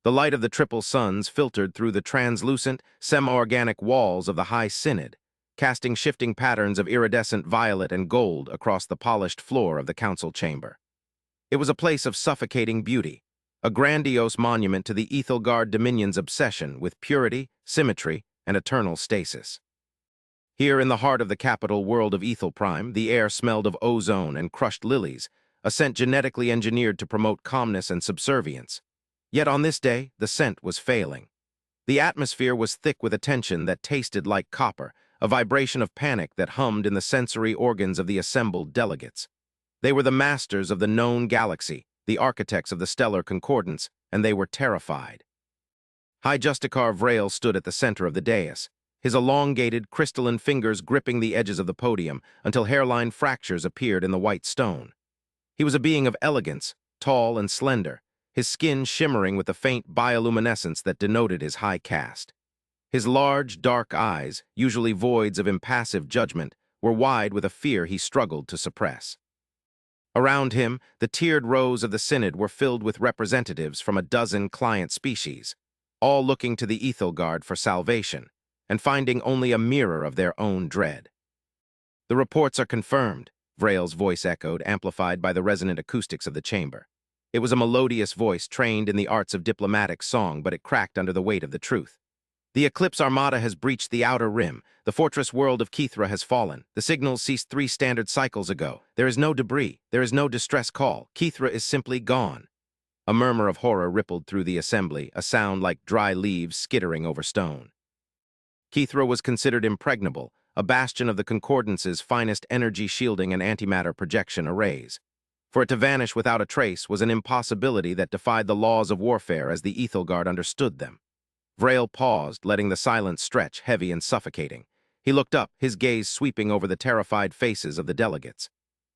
The light of the triple suns filtered through the translucent, semi-organic walls of the High Synod, casting shifting patterns of iridescent violet and gold across the polished floor of the council chamber. It was a place of suffocating beauty, a grandiose monument to the Ethelgard Dominion's obsession with purity, symmetry, and eternal stasis. Here in the heart of the capital world of Ethelprime, the air smelled of ozone and crushed lilies, a scent genetically engineered to promote calmness and subservience. Yet on this day, the scent was failing. The atmosphere was thick with a tension that tasted like copper, a vibration of panic that hummed in the sensory organs of the assembled delegates. They were the masters of the known galaxy, the architects of the stellar concordance, and they were terrified. High Justicar Vrail stood at the center of the dais, his elongated, crystalline fingers gripping the edges of the podium until hairline fractures appeared in the white stone. He was a being of elegance, tall and slender, his skin shimmering with the faint bioluminescence that denoted his high caste. His large, dark eyes, usually voids of impassive judgment, were wide with a fear he struggled to suppress. Around him, the tiered rows of the Synod were filled with representatives from a dozen client species, all looking to the Ethelgard for salvation, and finding only a mirror of their own dread. "The reports are confirmed," Vrail's voice echoed, amplified by the resonant acoustics of the chamber. It was a melodious voice trained in the arts of diplomatic song, but it cracked under the weight of the truth. "The Eclipse Armada has breached the outer rim. The fortress world of Kithra has fallen. The signals ceased 3 standard cycles ago. There is no debris. There is no distress call. Kithra is simply gone." A murmur of horror rippled through the assembly, a sound like dry leaves skittering over stone. Kithra was considered impregnable, a bastion of the Concordance's finest energy shielding and antimatter projection arrays. For it to vanish without a trace was an impossibility that defied the laws of warfare as the Ethelgard understood them. Vrail paused, letting the silence stretch, heavy and suffocating. He looked up, his gaze sweeping over the terrified faces of the delegates.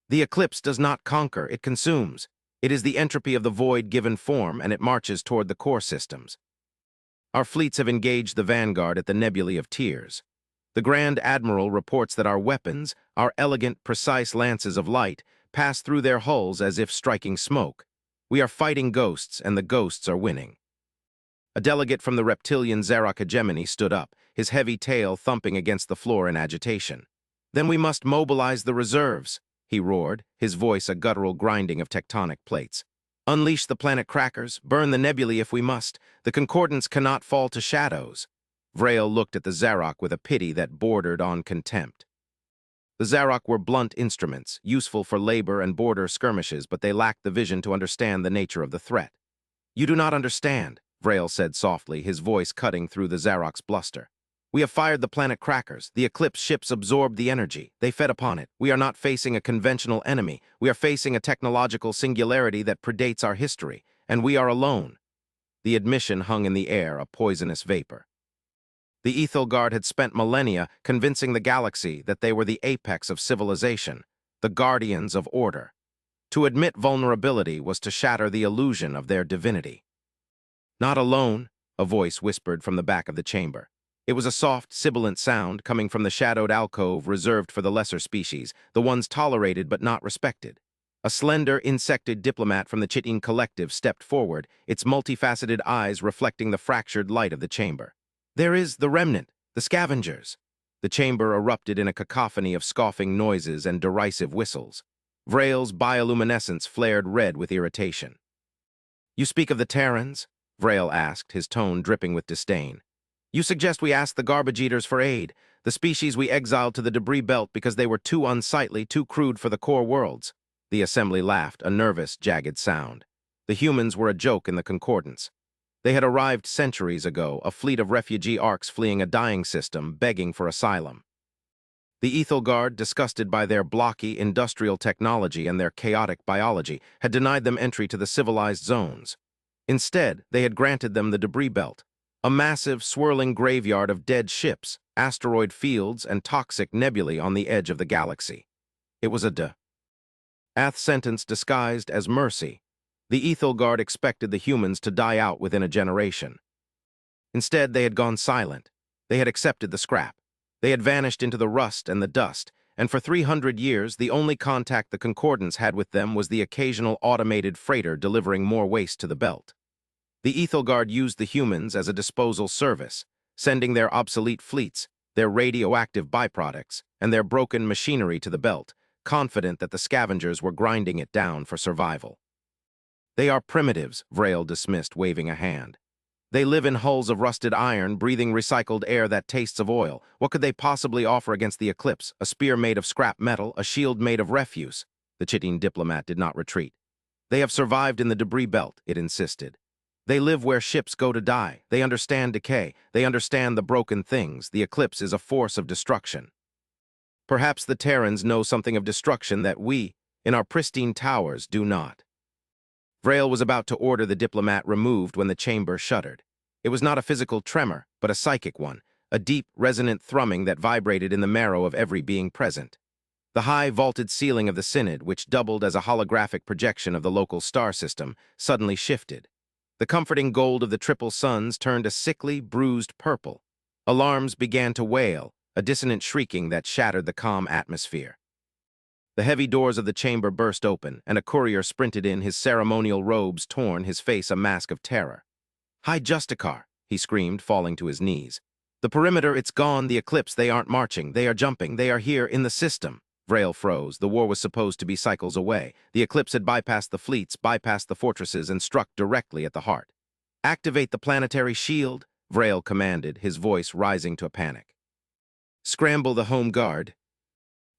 "The eclipse does not conquer, it consumes. It is the entropy of the void given form, and it marches toward the core systems. Our fleets have engaged the vanguard at the nebulae of Tears. The Grand Admiral reports that our weapons, our elegant, precise lances of light, pass through their hulls as if striking smoke. We are fighting ghosts, and the ghosts are winning." A delegate from the reptilian Zarok hegemony stood up, his heavy tail thumping against the floor in agitation. "Then we must mobilize the reserves," he roared, his voice a guttural grinding of tectonic plates. "Unleash the planet crackers, burn the nebulae if we must. The Concordance cannot fall to shadows." Vrail looked at the Zarok with a pity that bordered on contempt. The Zarok were blunt instruments, useful for labor and border skirmishes, but they lacked the vision to understand the nature of the threat. "You do not understand," Vrail said softly, his voice cutting through the Zarok's bluster. "We have fired the planet crackers. The Eclipse ships absorbed the energy. They fed upon it. We are not facing a conventional enemy. We are facing a technological singularity that predates our history, and we are alone." The admission hung in the air, a poisonous vapor. The Ethelgard had spent millennia convincing the galaxy that they were the apex of civilization, the guardians of order. To admit vulnerability was to shatter the illusion of their divinity. "Not alone," a voice whispered from the back of the chamber. It was a soft, sibilant sound coming from the shadowed alcove reserved for the lesser species, the ones tolerated but not respected. A slender, insected diplomat from the Chitin Collective stepped forward, its multifaceted eyes reflecting the fractured light of the chamber. "There is the remnant, the scavengers." The chamber erupted in a cacophony of scoffing noises and derisive whistles. Vrail's bioluminescence flared red with irritation. "You speak of the Terrans?" Vrail asked, his tone dripping with disdain. "You suggest we ask the garbage eaters for aid, the species we exiled to the debris belt because they were too unsightly, too crude for the core worlds." The assembly laughed, a nervous, jagged sound. The humans were a joke in the Concordance. They had arrived centuries ago, a fleet of refugee orcs fleeing a dying system, begging for asylum. The Ethelgard, disgusted by their blocky industrial technology and their chaotic biology, had denied them entry to the civilized zones. Instead, they had granted them the debris belt, a massive, swirling graveyard of dead ships, asteroid fields, and toxic nebulae on the edge of the galaxy. It was a death sentence disguised as mercy. The Ethelgard expected the humans to die out within a generation. Instead, they had gone silent. They had accepted the scrap. They had vanished into the rust and the dust, and for 300 years, the only contact the Concordance had with them was the occasional automated freighter delivering more waste to the belt. The Ethelgard used the humans as a disposal service, sending their obsolete fleets, their radioactive byproducts, and their broken machinery to the belt, confident that the scavengers were grinding it down for survival. They are primitives, Vrail dismissed, waving a hand. They live in hulls of rusted iron, breathing recycled air that tastes of oil. What could they possibly offer against the eclipse? A spear made of scrap metal, a shield made of refuse? The Chittine diplomat did not retreat. They have survived in the debris belt, it insisted. They live where ships go to die. They understand decay. They understand the broken things. The eclipse is a force of destruction. Perhaps the Terrans know something of destruction that we, in our pristine towers, do not. Vrail was about to order the diplomat removed when the chamber shuddered. It was not a physical tremor, but a psychic one, a deep, resonant thrumming that vibrated in the marrow of every being present. The high, vaulted ceiling of the Synod, which doubled as a holographic projection of the local star system, suddenly shifted. The comforting gold of the triple suns turned a sickly, bruised purple. Alarms began to wail, a dissonant shrieking that shattered the calm atmosphere. The heavy doors of the chamber burst open, and a courier sprinted in, his ceremonial robes torn, his face a mask of terror. "High Justicar," he screamed, falling to his knees. "The perimeter, it's gone, the eclipse, they aren't marching, they are jumping, they are here in the system." Vrail froze. The war was supposed to be cycles away. The eclipse had bypassed the fleets, bypassed the fortresses, and struck directly at the heart. "Activate the planetary shield," Vrail commanded, his voice rising to a panic. "Scramble the home guard."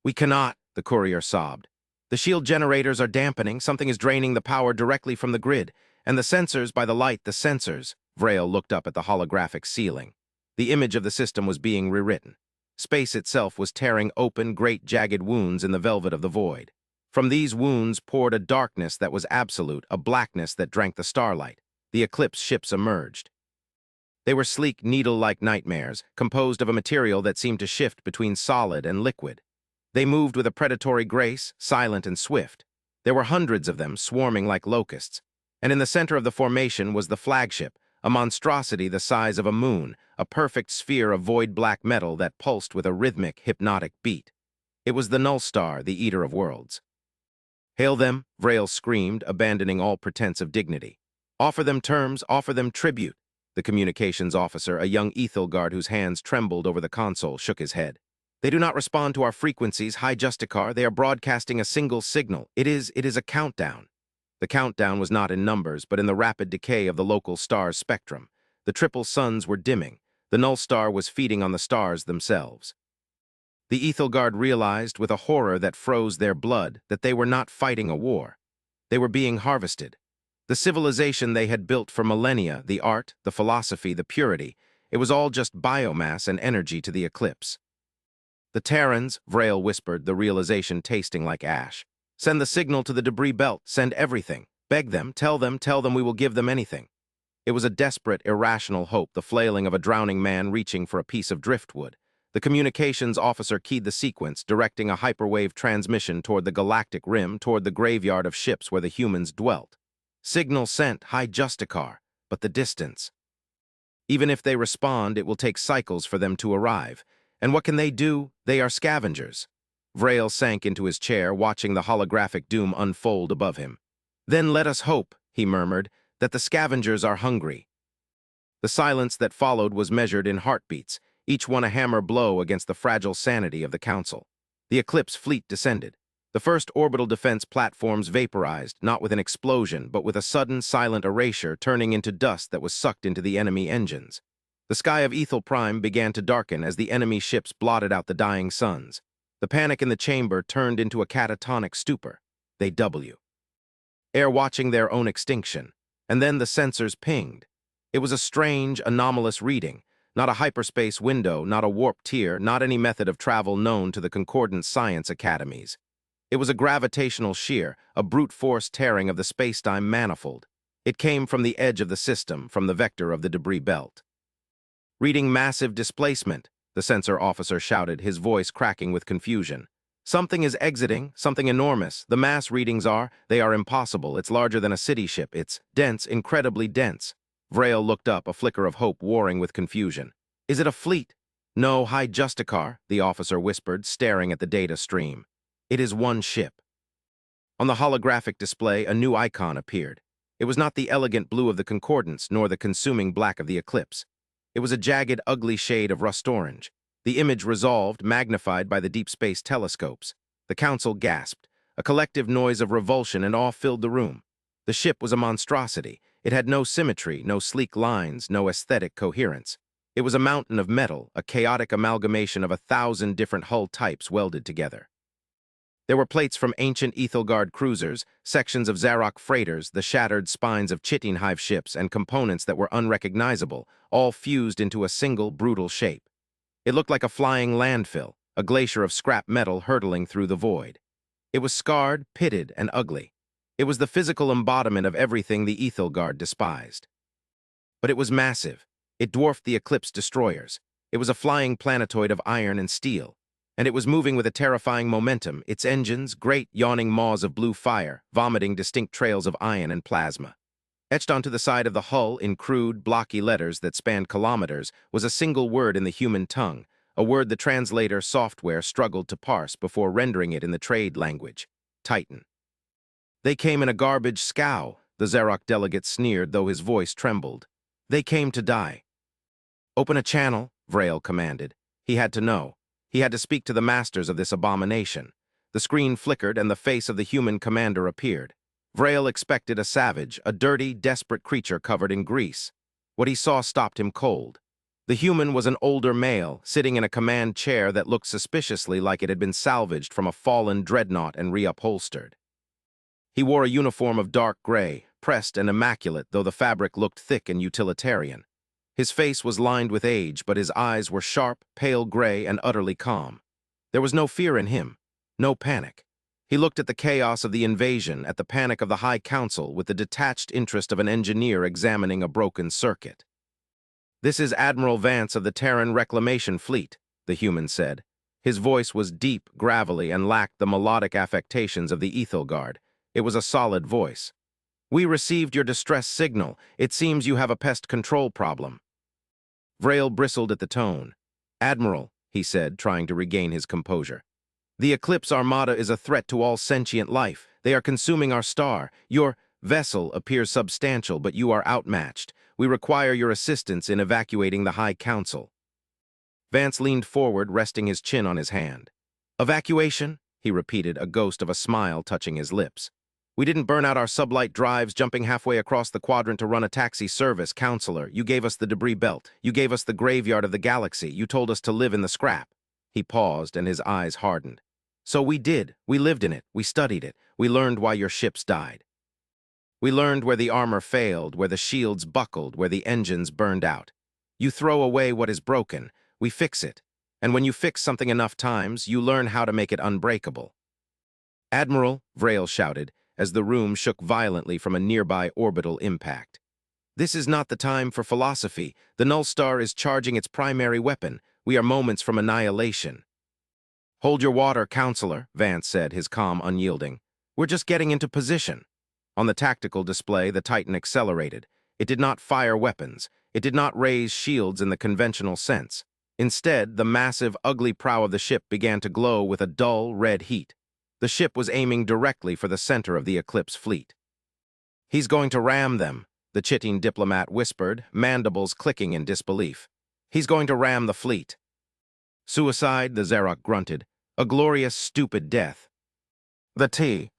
"We cannot," the courier sobbed. "The shield generators are dampening, something is draining the power directly from the grid, and the sensors, by the light, the sensors." Vrail looked up at the holographic ceiling. The image of the system was being rewritten. Space itself was tearing open great jagged wounds in the velvet of the void. From these wounds poured a darkness that was absolute, a blackness that drank the starlight. The eclipse ships emerged. They were sleek, needle-like nightmares, composed of a material that seemed to shift between solid and liquid. They moved with a predatory grace, silent and swift. There were hundreds of them, swarming like locusts. And in the center of the formation was the flagship, a monstrosity the size of a moon, a perfect sphere of void-black metal that pulsed with a rhythmic, hypnotic beat. It was the Null Star, the Eater of Worlds. "Hail them," Vrail screamed, abandoning all pretense of dignity. "Offer them terms, offer them tribute." The communications officer, a young Ethelgard whose hands trembled over the console, shook his head. "They do not respond to our frequencies, High Justicar. They are broadcasting a single signal. It is a countdown." The countdown was not in numbers, but in the rapid decay of the local star's spectrum. The triple suns were dimming. The Null Star was feeding on the stars themselves. The Ethelgard realized, with a horror that froze their blood, that they were not fighting a war. They were being harvested. The civilization they had built for millennia, the art, the philosophy, the purity, it was all just biomass and energy to the eclipse. "The Terrans," Vrail whispered, the realization tasting like ash. "Send the signal to the debris belt. Send everything. Beg them, tell them we will give them anything." It was a desperate, irrational hope, the flailing of a drowning man reaching for a piece of driftwood. The communications officer keyed the sequence, directing a hyperwave transmission toward the galactic rim, toward the graveyard of ships where the humans dwelt. "Signal sent, High Justicar, but the distance. Even if they respond, it will take cycles for them to arrive. And what can they do? They are scavengers." Vrail sank into his chair, watching the holographic doom unfold above him. "Then let us hope," he murmured, "that the scavengers are hungry." The silence that followed was measured in heartbeats, each one a hammer blow against the fragile sanity of the Council. The Eclipse fleet descended. The first orbital defense platforms vaporized, not with an explosion, but with a sudden, silent erasure, turning into dust that was sucked into the enemy engines. The sky of Ethel Prime began to darken as the enemy ships blotted out the dying suns. The panic in the chamber turned into a catatonic stupor. They Air watching their own extinction. And then the sensors pinged. It was a strange, anomalous reading. Not a hyperspace window, not a warp tier, not any method of travel known to the concordant science academies. It was a gravitational shear, a brute force tearing of the spacetime manifold. It came from the edge of the system, from the vector of the debris belt. "Reading massive displacement," the sensor officer shouted, his voice cracking with confusion. "Something is exiting, something enormous. The mass readings they are impossible. It's larger than a city ship. It's dense, incredibly dense." Vrail looked up, a flicker of hope warring with confusion. "Is it a fleet?" "No, High Justicar," the officer whispered, staring at the data stream. "It is one ship." On the holographic display, a new icon appeared. It was not the elegant blue of the concordance, nor the consuming black of the eclipse. It was a jagged, ugly shade of rust-orange. The image resolved, magnified by the deep space telescopes. The council gasped. A collective noise of revulsion and awe filled the room. The ship was a monstrosity. It had no symmetry, no sleek lines, no aesthetic coherence. It was a mountain of metal, a chaotic amalgamation of 1,000 different hull types welded together. There were plates from ancient Ethelgard cruisers, sections of Zarok freighters, the shattered spines of Chitin Hive ships, and components that were unrecognizable, all fused into a single brutal shape. It looked like a flying landfill, a glacier of scrap metal hurtling through the void. It was scarred, pitted, and ugly. It was the physical embodiment of everything the Ethelgard despised. But it was massive. It dwarfed the Eclipse destroyers. It was a flying planetoid of iron and steel. And it was moving with a terrifying momentum, its engines, great yawning maws of blue fire, vomiting distinct trails of ion and plasma. Etched onto the side of the hull in crude, blocky letters that spanned kilometers was a single word in the human tongue, a word the translator software struggled to parse before rendering it in the trade language: Titan. They came in a garbage scow, the Zarok delegate sneered, though his voice trembled. They came to die. Open a channel, Vrail commanded. He had to know. He had to speak to the masters of this abomination. The screen flickered and the face of the human commander appeared. Vrail expected a savage, a dirty, desperate creature covered in grease. What he saw stopped him cold. The human was an older male, sitting in a command chair that looked suspiciously like it had been salvaged from a fallen dreadnought and reupholstered. He wore a uniform of dark gray, pressed and immaculate, though the fabric looked thick and utilitarian. His face was lined with age, but his eyes were sharp, pale gray, and utterly calm. There was no fear in him, no panic. He looked at the chaos of the invasion, at the panic of the High Council, with the detached interest of an engineer examining a broken circuit. "This is Admiral Vance of the Terran Reclamation Fleet," the human said. His voice was deep, gravelly, and lacked the melodic affectations of the Ethelgard. It was a solid voice. "We received your distress signal. It seems you have a pest control problem." Vrail bristled at the tone. "Admiral," he said, trying to regain his composure. "The Eclipse Armada is a threat to all sentient life. They are consuming our star. Your vessel appears substantial, but you are outmatched. We require your assistance in evacuating the High Council." Vance leaned forward, resting his chin on his hand. "Evacuation?" he repeated, a ghost of a smile touching his lips. "We didn't burn out our sublight drives jumping halfway across the quadrant to run a taxi service, Counselor. You gave us the debris belt. You gave us the graveyard of the galaxy. You told us to live in the scrap." He paused, and his eyes hardened. "So we did. We lived in it. We studied it. We learned why your ships died. We learned where the armor failed, where the shields buckled, where the engines burned out. You throw away what is broken. We fix it. And when you fix something enough times, you learn how to make it unbreakable." "Admiral," Vrail shouted, as the room shook violently from a nearby orbital impact. "This is not the time for philosophy. The Null Star is charging its primary weapon. We are moments from annihilation." "Hold your water, Counselor," Vance said, his calm unyielding. "We're just getting into position." On the tactical display, the Titan accelerated. It did not fire weapons. It did not raise shields in the conventional sense. Instead, the massive, ugly prow of the ship began to glow with a dull, red heat. The ship was aiming directly for the center of the Eclipse fleet. "He's going to ram them," the Chitin diplomat whispered, mandibles clicking in disbelief. "He's going to ram the fleet." "Suicide," the Zarok grunted. "A glorious, stupid death." "The T."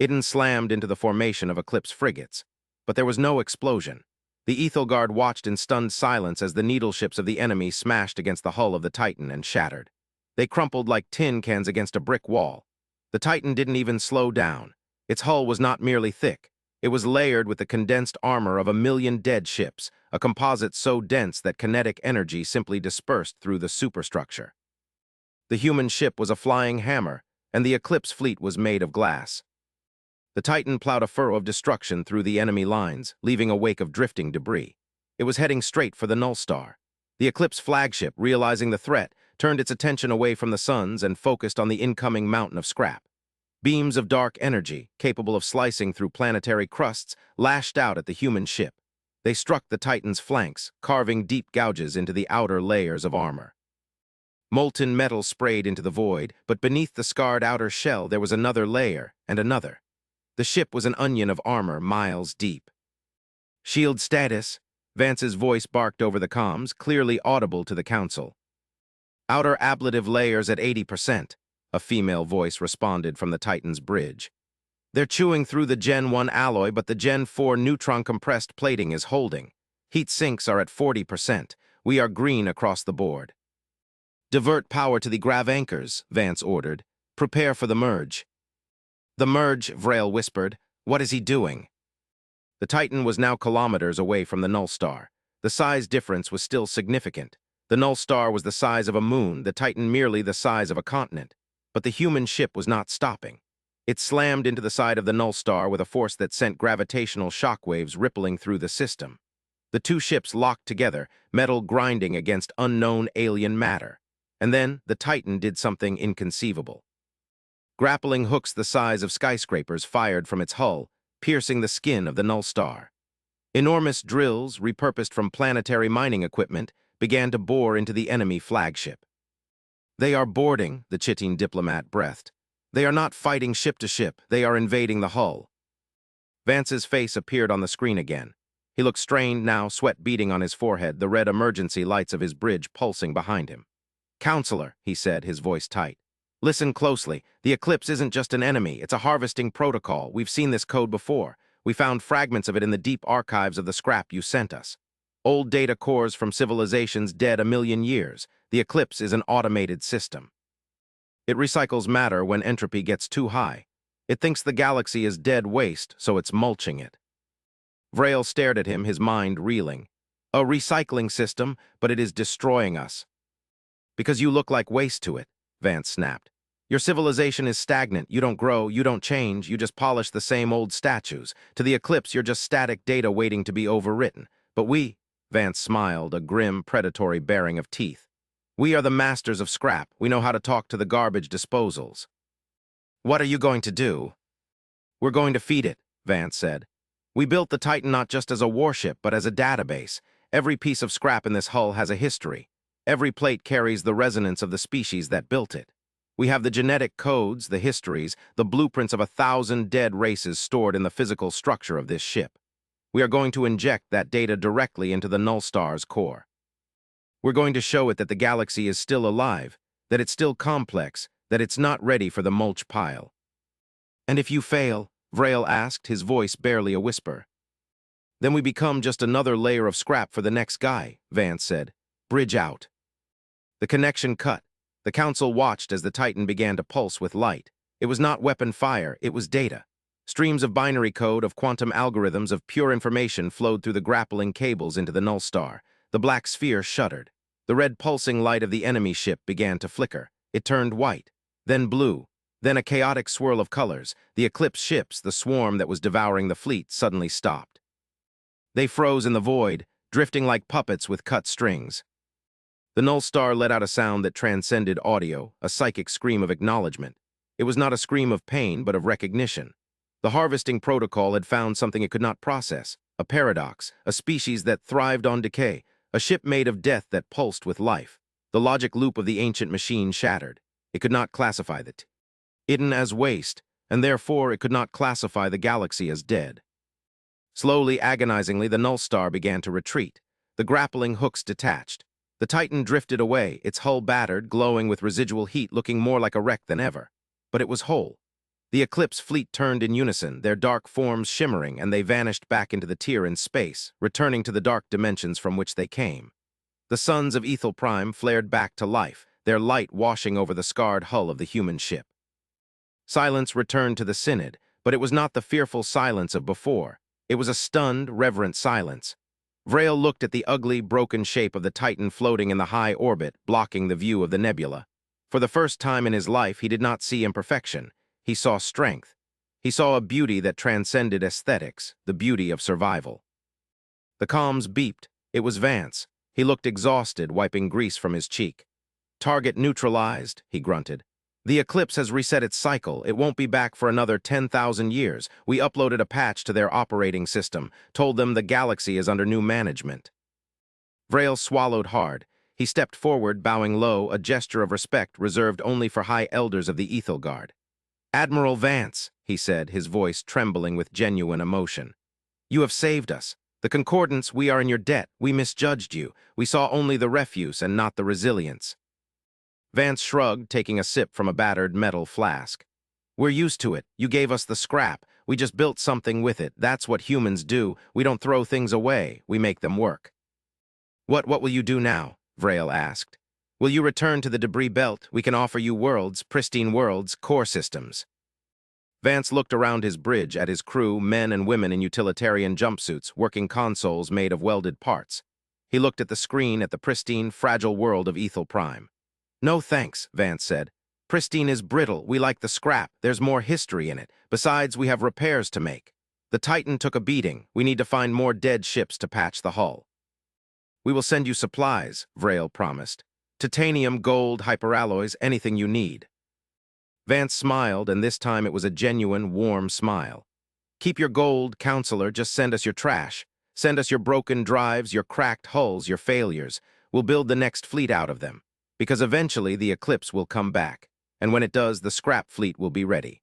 Iden slammed into the formation of Eclipse frigates. But there was no explosion. The Ethelgard watched in stunned silence as the needle ships of the enemy smashed against the hull of the Titan and shattered. They crumpled like tin cans against a brick wall. The Titan didn't even slow down. Its hull was not merely thick. It was layered with the condensed armor of 1,000,000 dead ships, a composite so dense that kinetic energy simply dispersed through the superstructure. The human ship was a flying hammer, and the Eclipse fleet was made of glass. The Titan plowed a furrow of destruction through the enemy lines, leaving a wake of drifting debris. It was heading straight for the Null Star. The Eclipse flagship, realizing the threat, turned its attention away from the suns and focused on the incoming mountain of scrap. Beams of dark energy, capable of slicing through planetary crusts, lashed out at the human ship. They struck the Titan's flanks, carving deep gouges into the outer layers of armor. Molten metal sprayed into the void, but beneath the scarred outer shell there was another layer, and another. The ship was an onion of armor miles deep. Shield status, Vance's voice barked over the comms, clearly audible to the council. Outer ablative layers at 80%, a female voice responded from the Titan's bridge. They're chewing through the Gen 1 alloy, but the Gen 4 neutron-compressed plating is holding. Heat sinks are at 40%. We are green across the board. Divert power to the grav anchors, Vance ordered. Prepare for the merge. The merge, Vrail whispered. What is he doing? The Titan was now kilometers away from the Null Star. The size difference was still significant. The Null Star was the size of a moon, the Titan merely the size of a continent. But the human ship was not stopping. It slammed into the side of the Null Star with a force that sent gravitational shockwaves rippling through the system. The two ships locked together, metal grinding against unknown alien matter. And then the Titan did something inconceivable. Grappling hooks the size of skyscrapers fired from its hull, piercing the skin of the Null Star. Enormous drills, repurposed from planetary mining equipment, began to bore into the enemy flagship. They are boarding, the Chitine diplomat breathed. They are not fighting ship to ship, they are invading the hull. Vance's face appeared on the screen again. He looked strained now, sweat beading on his forehead, the red emergency lights of his bridge pulsing behind him. Counselor, he said, his voice tight. Listen closely. The Eclipse isn't just an enemy, it's a harvesting protocol. We've seen this code before. We found fragments of it in the deep archives of the scrap you sent us. Old data cores from civilizations dead a million years. The Eclipse is an automated system. It recycles matter when entropy gets too high. It thinks the galaxy is dead waste, so it's mulching it. Vrail stared at him, his mind reeling. A recycling system, but it is destroying us. Because you look like waste to it, Vance snapped. Your civilization is stagnant, you don't grow, you don't change, you just polish the same old statues. To the Eclipse, you're just static data waiting to be overwritten. But we, Vance smiled, a grim, predatory baring of teeth. We are the masters of scrap. We know how to talk to the garbage disposals. What are you going to do? We're going to feed it, Vance said. We built the Titan not just as a warship, but as a database. Every piece of scrap in this hull has a history. Every plate carries the resonance of the species that built it. We have the genetic codes, the histories, the blueprints of 1,000 dead races stored in the physical structure of this ship. We are going to inject that data directly into the Null Star's core. We're going to show it that the galaxy is still alive, that it's still complex, that it's not ready for the mulch pile. And if you fail, Vrail asked, his voice barely a whisper. Then we become just another layer of scrap for the next guy, Vance said. Bridge out. The connection cut. The council watched as the Titan began to pulse with light. It was not weapon fire, it was data. Streams of binary code, of quantum algorithms, of pure information flowed through the grappling cables into the Null Star. The black sphere shuddered. The red pulsing light of the enemy ship began to flicker. It turned white, then blue, then a chaotic swirl of colors. The Eclipse ships, the swarm that was devouring the fleet, suddenly stopped. They froze in the void, drifting like puppets with cut strings. The Null Star let out a sound that transcended audio, a psychic scream of acknowledgement. It was not a scream of pain, but of recognition. The harvesting protocol had found something it could not process, a paradox, a species that thrived on decay, a ship made of death that pulsed with life. The logic loop of the ancient machine shattered. It could not classify the Titan as waste, and therefore it could not classify the galaxy as dead. Slowly, agonizingly, the Null Star began to retreat. The grappling hooks detached. The Titan drifted away, its hull battered, glowing with residual heat, looking more like a wreck than ever. But it was whole. The Eclipse fleet turned in unison, their dark forms shimmering, and they vanished back into the tier in space, returning to the dark dimensions from which they came. The suns of Ethel Prime flared back to life, their light washing over the scarred hull of the human ship. Silence returned to the Synod, but it was not the fearful silence of before. It was a stunned, reverent silence. Vrail looked at the ugly, broken shape of the Titan floating in the high orbit, blocking the view of the nebula. For the first time in his life, he did not see imperfection. He saw strength. He saw a beauty that transcended aesthetics, the beauty of survival. The comms beeped. It was Vance. He looked exhausted, wiping grease from his cheek. Target neutralized, he grunted. The Eclipse has reset its cycle. It won't be back for another 10,000 years. We uploaded a patch to their operating system, told them the galaxy is under new management. Vrail swallowed hard. He stepped forward, bowing low, a gesture of respect reserved only for high elders of the Ethel Guard. Admiral Vance, he said, his voice trembling with genuine emotion. You have saved us. The concordance, we are in your debt, we misjudged you, we saw only the refuse and not the resilience. Vance shrugged, taking a sip from a battered metal flask. We're used to it, you gave us the scrap, we just built something with it, that's what humans do, we don't throw things away, we make them work. What will you do now? Vrail asked. Will you return to the debris belt? We can offer you worlds, pristine worlds, core systems. Vance looked around his bridge at his crew, men and women in utilitarian jumpsuits, working consoles made of welded parts. He looked at the screen at the pristine, fragile world of Ethel Prime. No thanks, Vance said. Pristine is brittle, we like the scrap, there's more history in it. Besides, we have repairs to make. The Titan took a beating, we need to find more dead ships to patch the hull. We will send you supplies, Vrail promised. Titanium, gold, hyperalloys, anything you need. Vance smiled, and this time it was a genuine, warm smile. Keep your gold, counselor, just send us your trash. Send us your broken drives, your cracked hulls, your failures. We'll build the next fleet out of them. Because eventually the Eclipse will come back, and when it does, the scrap fleet will be ready.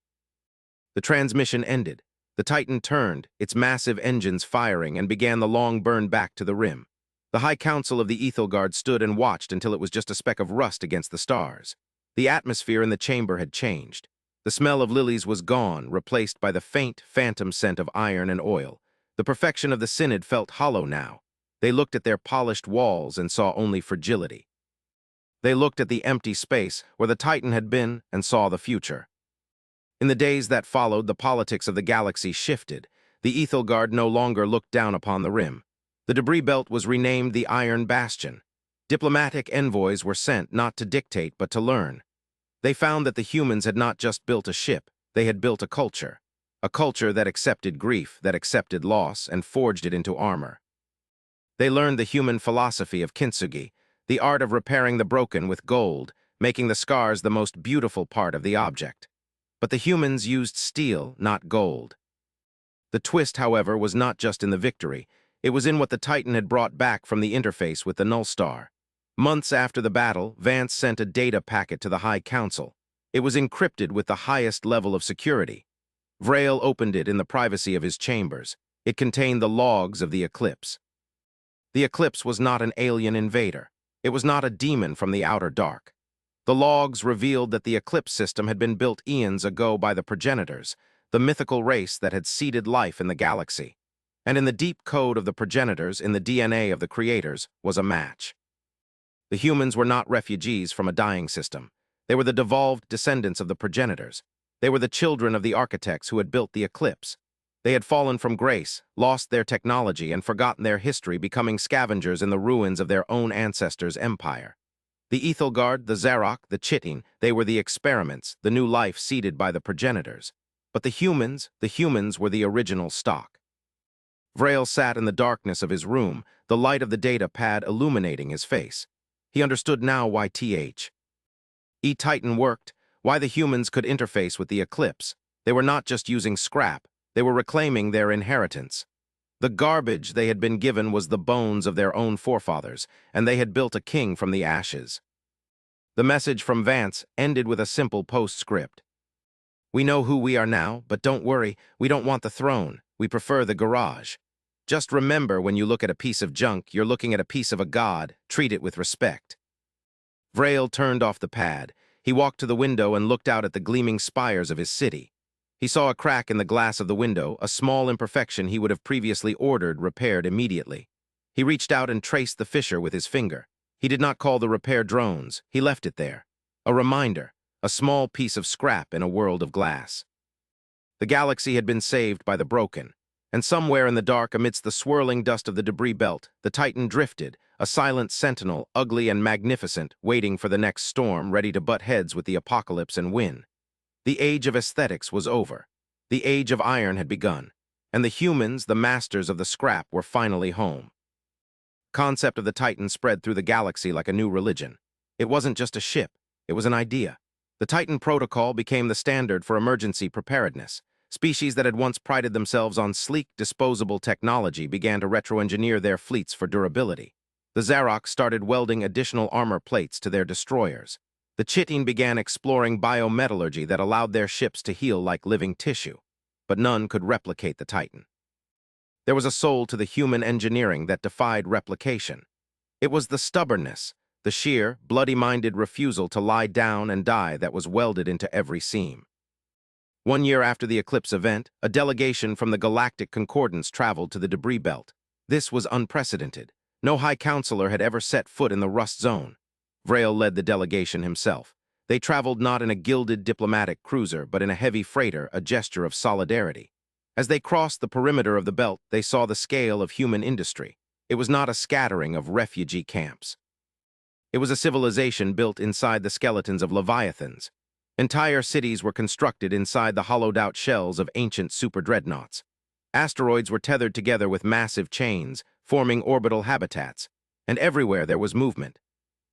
The transmission ended. The Titan turned, its massive engines firing, and began the long burn back to the rim. The High Council of the Ethelguard stood and watched until it was just a speck of rust against the stars. The atmosphere in the chamber had changed. The smell of lilies was gone, replaced by the faint, phantom scent of iron and oil. The perfection of the Synod felt hollow now. They looked at their polished walls and saw only fragility. They looked at the empty space where the Titan had been and saw the future. In the days that followed, the politics of the galaxy shifted. The Ethelguard no longer looked down upon the rim. The debris belt was renamed the Iron Bastion. Diplomatic envoys were sent not to dictate but to learn. They found that the humans had not just built a ship, they had built a culture that accepted grief, that accepted loss, and forged it into armor. They learned the human philosophy of kintsugi, the art of repairing the broken with gold, making the scars the most beautiful part of the object. But the humans used steel, not gold. The twist, however, was not just in the victory. It was in what the Titan had brought back from the interface with the Null Star. Months after the battle, Vance sent a data packet to the High Council. It was encrypted with the highest level of security. Vrail opened it in the privacy of his chambers. It contained the logs of the Eclipse. The Eclipse was not an alien invader. It was not a demon from the outer dark. The logs revealed that the Eclipse system had been built eons ago by the progenitors, the mythical race that had seeded life in the galaxy. And in the deep code of the progenitors, in the DNA of the creators, was a match. The humans were not refugees from a dying system. They were the devolved descendants of the progenitors. They were the children of the architects who had built the Eclipse. They had fallen from grace, lost their technology, and forgotten their history, becoming scavengers in the ruins of their own ancestors' empire. The Ethelguard, the Zarok, the Chitting, they were the experiments, the new life seeded by the progenitors. But the humans were the original stock. Vrail sat in the darkness of his room, the light of the data pad illuminating his face. He understood now why Titan worked, why the humans could interface with the Eclipse. They were not just using scrap, they were reclaiming their inheritance. The garbage they had been given was the bones of their own forefathers, and they had built a king from the ashes. The message from Vance ended with a simple postscript. We know who we are now, but don't worry, we don't want the throne. We prefer the garage. Just remember, when you look at a piece of junk, you're looking at a piece of a god. Treat it with respect. Vrail turned off the pad. He walked to the window and looked out at the gleaming spires of his city. He saw a crack in the glass of the window, a small imperfection he would have previously ordered repaired immediately. He reached out and traced the fissure with his finger. He did not call the repair drones. He left it there. A reminder, a small piece of scrap in a world of glass. The galaxy had been saved by the broken, and somewhere in the dark, amidst the swirling dust of the debris belt, the Titan drifted, a silent sentinel, ugly and magnificent, waiting for the next storm, ready to butt heads with the apocalypse and win. The age of aesthetics was over. The age of iron had begun, and the humans, the masters of the scrap, were finally home. Concept of the Titan spread through the galaxy like a new religion. It wasn't just a ship, it was an idea. The Titan Protocol became the standard for emergency preparedness. Species that had once prided themselves on sleek, disposable technology began to retro-engineer their fleets for durability. The Zarok started welding additional armor plates to their destroyers. The Chitting began exploring biometallurgy that allowed their ships to heal like living tissue. But none could replicate the Titan. There was a soul to the human engineering that defied replication. It was the stubbornness, the sheer, bloody-minded refusal to lie down and die that was welded into every seam. 1 year after the eclipse event, a delegation from the Galactic Concordance traveled to the debris belt. This was unprecedented. No High Counselor had ever set foot in the Rust Zone. Vrail led the delegation himself. They traveled not in a gilded diplomatic cruiser, but in a heavy freighter, a gesture of solidarity. As they crossed the perimeter of the belt, they saw the scale of human industry. It was not a scattering of refugee camps. It was a civilization built inside the skeletons of leviathans. Entire cities were constructed inside the hollowed-out shells of ancient super-dreadnoughts. Asteroids were tethered together with massive chains, forming orbital habitats, and everywhere there was movement.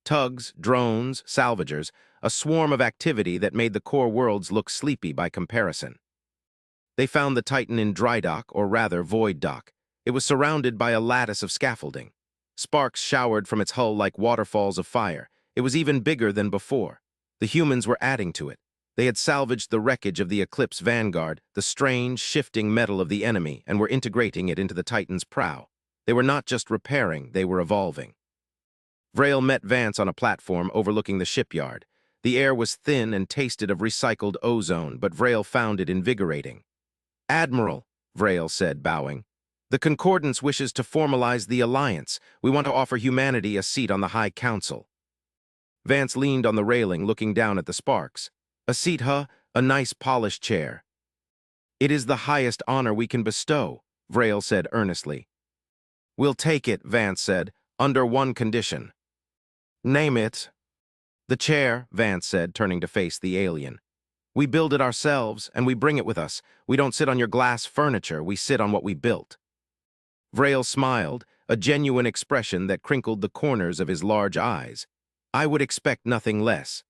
Tugs, drones, salvagers, a swarm of activity that made the core worlds look sleepy by comparison. They found the Titan in dry dock, or rather void dock. It was surrounded by a lattice of scaffolding. Sparks showered from its hull like waterfalls of fire. It was even bigger than before. The humans were adding to it. They had salvaged the wreckage of the Eclipse Vanguard, the strange, shifting metal of the enemy, and were integrating it into the Titan's prow. They were not just repairing, they were evolving. Vrail met Vance on a platform overlooking the shipyard. The air was thin and tasted of recycled ozone, but Vrail found it invigorating. "Admiral," Vrail said, bowing, "the Concordance wishes to formalize the alliance. We want to offer humanity a seat on the High Council." Vance leaned on the railing, looking down at the sparks. "A seat, huh? A nice polished chair." "It is the highest honor we can bestow," Vrail said earnestly. "We'll take it," Vance said, "under one condition." "Name it." "The chair," Vance said, turning to face the alien. "We build it ourselves, and we bring it with us. We don't sit on your glass furniture, we sit on what we built." Vrail smiled, a genuine expression that crinkled the corners of his large eyes. "I would expect nothing less."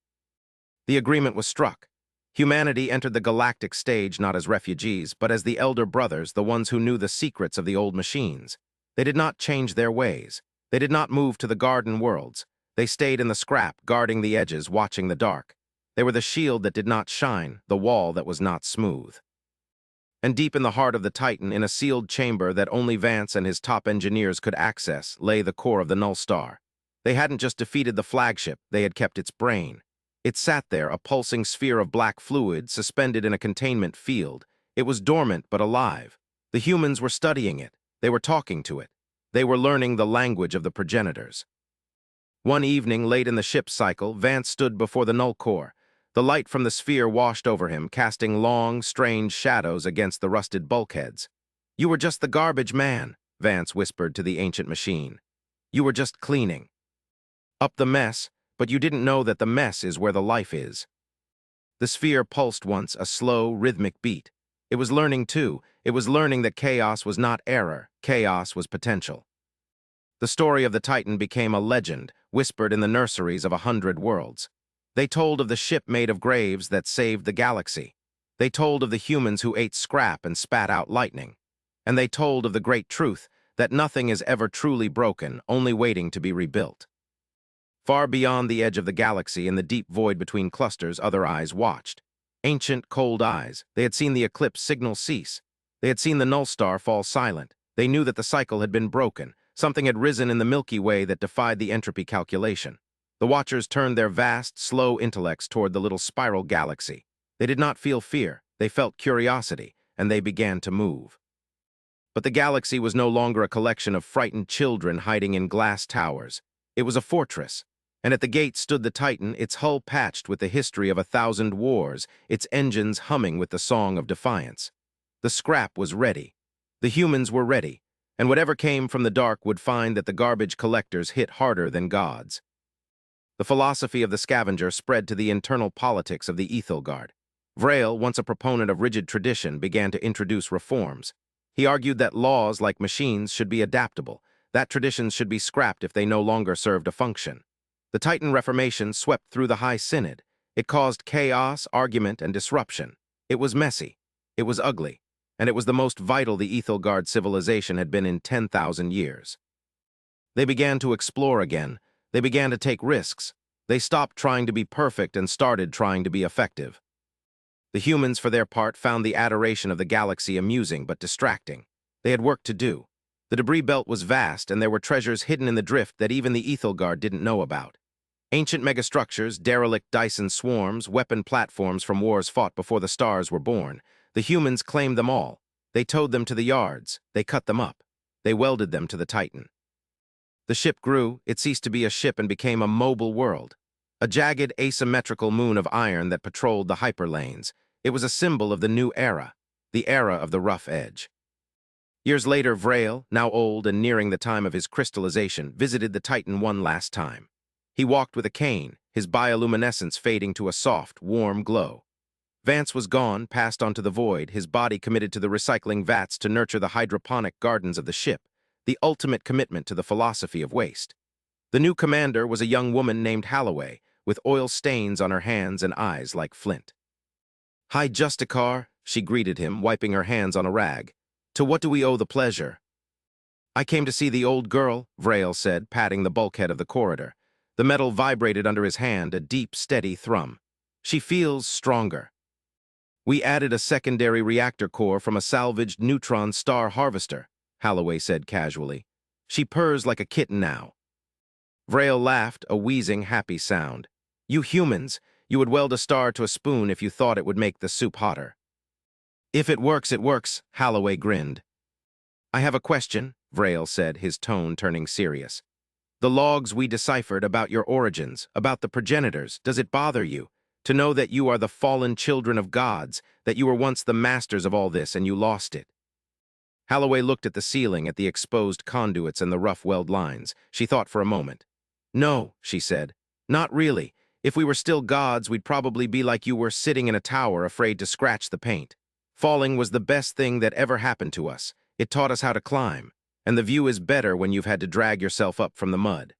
The agreement was struck. Humanity entered the galactic stage not as refugees, but as the elder brothers, the ones who knew the secrets of the old machines. They did not change their ways. They did not move to the garden worlds. They stayed in the scrap, guarding the edges, watching the dark. They were the shield that did not shine, the wall that was not smooth. And deep in the heart of the Titan, in a sealed chamber that only Vance and his top engineers could access, lay the core of the Null Star. They hadn't just defeated the flagship, they had kept its brain. It sat there, a pulsing sphere of black fluid, suspended in a containment field. It was dormant but alive. The humans were studying it. They were talking to it. They were learning the language of the progenitors. One evening, late in the ship's cycle, Vance stood before the Null Core. The light from the sphere washed over him, casting long, strange shadows against the rusted bulkheads. "You were just the garbage man," Vance whispered to the ancient machine. "You were just cleaning up the mess, but you didn't know that the mess is where the life is." The sphere pulsed once, a slow, rhythmic beat. It was learning too. It was learning that chaos was not error. Chaos was potential. The story of the Titan became a legend, whispered in the nurseries of 100 worlds. They told of the ship made of graves that saved the galaxy. They told of the humans who ate scrap and spat out lightning. And they told of the great truth that nothing is ever truly broken, only waiting to be rebuilt. Far beyond the edge of the galaxy, in the deep void between clusters, other eyes watched. Ancient, cold eyes. They had seen the eclipse signal cease. They had seen the Null Star fall silent. They knew that the cycle had been broken. Something had risen in the Milky Way that defied the entropy calculation. The Watchers turned their vast, slow intellects toward the little spiral galaxy. They did not feel fear. They felt curiosity, and they began to move. But the galaxy was no longer a collection of frightened children hiding in glass towers. It was a fortress. And at the gate stood the Titan, its hull patched with the history of 1,000 wars, its engines humming with the song of defiance. The scrap was ready. The humans were ready, and whatever came from the dark would find that the garbage collectors hit harder than gods. The philosophy of the scavenger spread to the internal politics of the Ethelgard. Vrail, once a proponent of rigid tradition, began to introduce reforms. He argued that laws, like machines, should be adaptable, that traditions should be scrapped if they no longer served a function. The Titan Reformation swept through the High Synod. It caused chaos, argument, and disruption. It was messy. It was ugly. And it was the most vital the Ethelgard civilization had been in 10,000 years. They began to explore again. They began to take risks. They stopped trying to be perfect and started trying to be effective. The humans, for their part, found the adoration of the galaxy amusing but distracting. They had work to do. The debris belt was vast, and there were treasures hidden in the drift that even the Ethelgard didn't know about. Ancient megastructures, derelict Dyson swarms, weapon platforms from wars fought before the stars were born. The humans claimed them all. They towed them to the yards. They cut them up. They welded them to the Titan. The ship grew. It ceased to be a ship and became a mobile world. A jagged, asymmetrical moon of iron that patrolled the hyperlanes. It was a symbol of the new era, the era of the rough edge. Years later, Vrail, now old and nearing the time of his crystallization, visited the Titan one last time. He walked with a cane, his bioluminescence fading to a soft, warm glow. Vance was gone, passed onto the void, his body committed to the recycling vats to nurture the hydroponic gardens of the ship, the ultimate commitment to the philosophy of waste. The new commander was a young woman named Holloway, with oil stains on her hands and eyes like flint. "Hi, Justicar," she greeted him, wiping her hands on a rag. "To what do we owe the pleasure?" "I came to see the old girl," Vrail said, patting the bulkhead of the corridor. The metal vibrated under his hand, a deep, steady thrum. "She feels stronger." "We added a secondary reactor core from a salvaged neutron star harvester," Holloway said casually. "She purrs like a kitten now." Vrail laughed, a wheezing, happy sound. "You humans, you would weld a star to a spoon if you thought it would make the soup hotter." "If it works," Holloway grinned. "I have a question," Vrail said, his tone turning serious. "The logs we deciphered about your origins, about the progenitors, does it bother you to know that you are the fallen children of gods, that you were once the masters of all this and you lost it?" Holloway looked at the ceiling, at the exposed conduits and the rough weld lines. She thought for a moment. "No," she said. "Not really. If we were still gods, we'd probably be like you were, sitting in a tower, afraid to scratch the paint. Falling was the best thing that ever happened to us. It taught us how to climb, and the view is better when you've had to drag yourself up from the mud."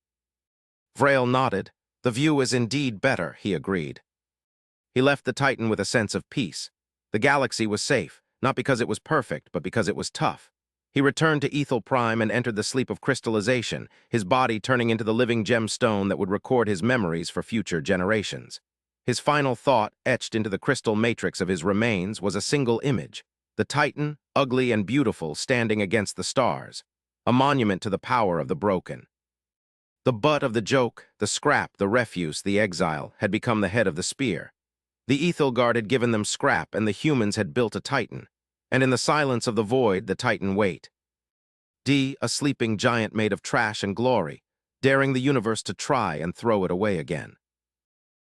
Vrail nodded. "The view is indeed better," he agreed. He left the Titan with a sense of peace. The galaxy was safe, not because it was perfect, but because it was tough. He returned to Ethel Prime and entered the sleep of crystallization, his body turning into the living gemstone that would record his memories for future generations. His final thought, etched into the crystal matrix of his remains, was a single image: the Titan, ugly and beautiful, standing against the stars, a monument to the power of the broken. The butt of the joke, the scrap, the refuse, the exile, had become the head of the spear. The Ethelgard had given them scrap, and the humans had built a Titan. And in the silence of the void, the Titan wait. A sleeping giant made of trash and glory, daring the universe to try and throw it away again.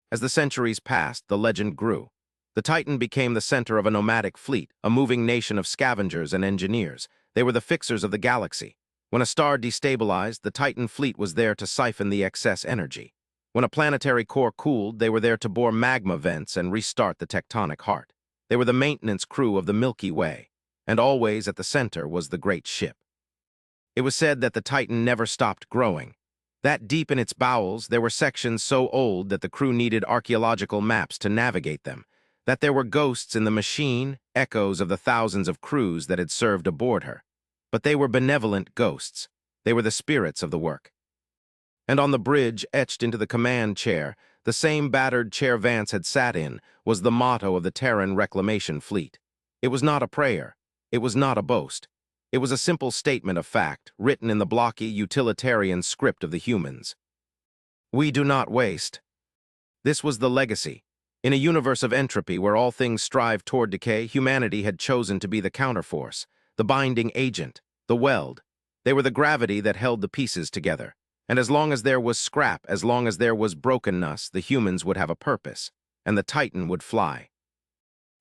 As the centuries passed, the legend grew. The Titan became the center of a nomadic fleet, a moving nation of scavengers and engineers. They were the fixers of the galaxy. When a star destabilized, the Titan fleet was there to siphon the excess energy. When a planetary core cooled, they were there to bore magma vents and restart the tectonic heart. They were the maintenance crew of the Milky Way, and always at the center was the great ship. It was said that the Titan never stopped growing. That deep in its bowels, there were sections so old that the crew needed archaeological maps to navigate them, that there were ghosts in the machine, echoes of the thousands of crews that had served aboard her. But they were benevolent ghosts. They were the spirits of the work. And on the bridge, etched into the command chair, the same battered chair Vance had sat in, was the motto of the Terran Reclamation Fleet. It was not a prayer. It was not a boast. It was a simple statement of fact, written in the blocky, utilitarian script of the humans. We do not waste. This was the legacy. In a universe of entropy where all things strive toward decay, humanity had chosen to be the counterforce, the binding agent, the weld. They were the gravity that held the pieces together. And as long as there was scrap, as long as there was brokenness, the humans would have a purpose, and the Titan would fly.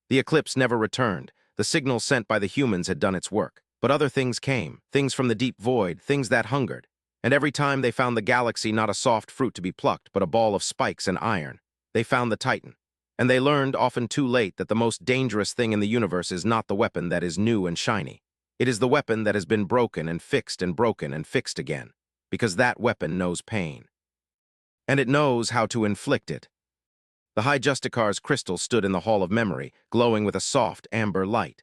The eclipse never returned. The signal sent by the humans had done its work. But other things came, things from the deep void, things that hungered. And every time they found the galaxy not a soft fruit to be plucked, but a ball of spikes and iron, they found the Titan. And they learned, often too late, that the most dangerous thing in the universe is not the weapon that is new and shiny. It is the weapon that has been broken and fixed and broken and fixed again, because that weapon knows pain. And it knows how to inflict it. The High Justicar's crystal stood in the Hall of Memory, glowing with a soft, amber light.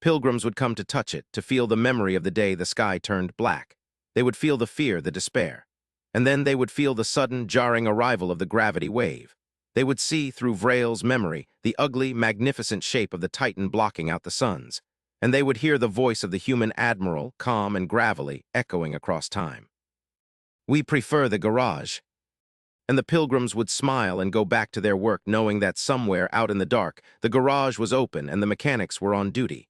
Pilgrims would come to touch it, to feel the memory of the day the sky turned black. They would feel the fear, the despair. And then they would feel the sudden, jarring arrival of the gravity wave. They would see, through Vrail's memory, the ugly, magnificent shape of the Titan blocking out the suns. and they would hear the voice of the human admiral, calm and gravelly, echoing across time. "We prefer the garage." And the pilgrims would smile and go back to their work knowing that somewhere out in the dark, the garage was open and the mechanics were on duty.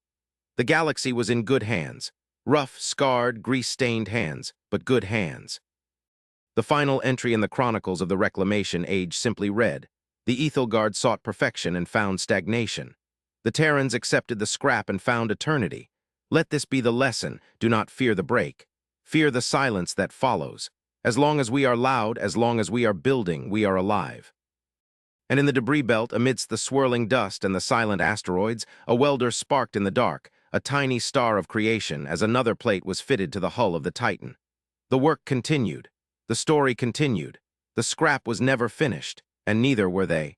The galaxy was in good hands. Rough, scarred, grease-stained hands, but good hands. The final entry in the chronicles of the Reclamation Age simply read, "The Ethelgard sought perfection and found stagnation. The Terrans accepted the scrap and found eternity. Let this be the lesson, do not fear the break. Fear the silence that follows. As long as we are loud, as long as we are building, we are alive." And in the debris belt, amidst the swirling dust and the silent asteroids, a welder sparked in the dark, a tiny star of creation as another plate was fitted to the hull of the Titan. The work continued. The story continued. The scrap was never finished, and neither were they.